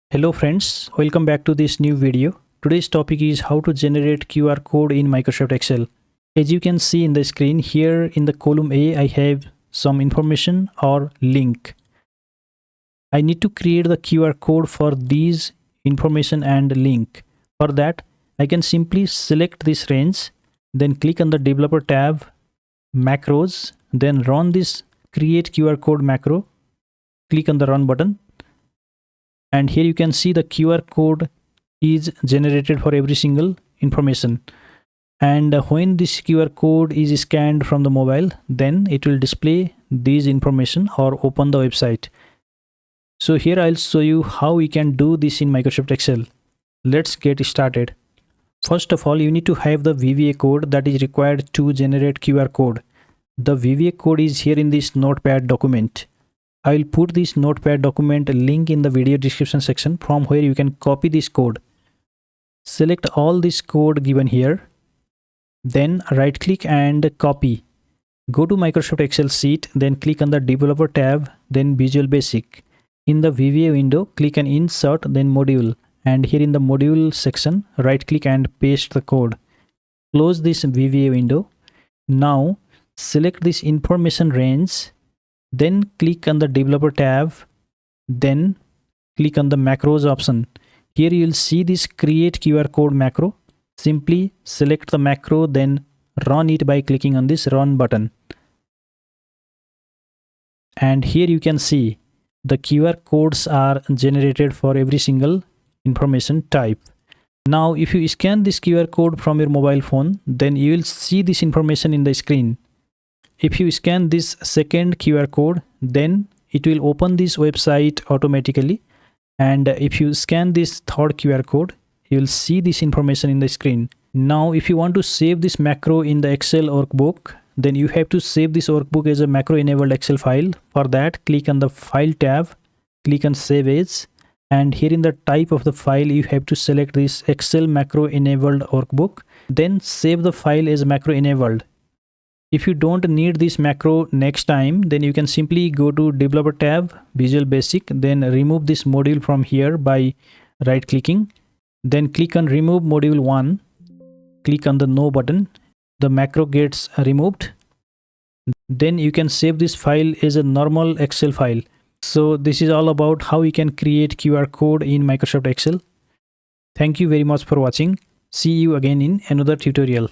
Hello friends, welcome back to this new video. Today's topic is how to generate QR code in Microsoft Excel. As you can see in the screen here in the column A, I have some information or link. I need to create the QR code for these information and link. For that, I can simply select this range, then click on the developer tab, macros, then run this create QR code macro, click on the run button. And here you can see the QR code is generated for every single information. And when this QR code is scanned from the mobile, then it will display these information or open the website. So here I'll show you how we can do this in Microsoft Excel. Let's get started. First of all, you need to have the VBA code that is required to generate QR code. The VBA code is here in this notepad document. I will put this notepad document link in the video description section from where you can copy this code. Select all this code given here. Then right click and copy. Go to Microsoft Excel sheet, then click on the developer tab, then Visual Basic. In the VBA window, click on insert, then module. And here in the module section, right click and paste the code. Close this VBA window. Now select this information range. Then click on the developer tab, then click on the macros option. Here you will see this create QR code macro. Simply select the macro, then run it by clicking on this run button. And here you can see the QR codes are generated for every single information type. Now if you scan this QR code from your mobile phone, then you will see this information in the screen. If you scan this second QR code, then it will open this website automatically. And if you scan this third QR code, you will see this information in the screen. Now, if you want to save this macro in the Excel workbook, then you have to save this workbook as a macro enabled Excel file. For that, click on the File tab, click on Save As. And here in the type of the file, you have to select this Excel macro enabled workbook. Then save the file as macro enabled. If you don't need this macro next time, then you can simply go to developer tab, Visual Basic, then remove this module from here by right clicking. Then click on remove module 1, click on the no button. The macro gets removed. Then you can save this file as a normal Excel file. So this is all about how you can create QR code in Microsoft Excel. Thank you very much for watching. See you again in another tutorial.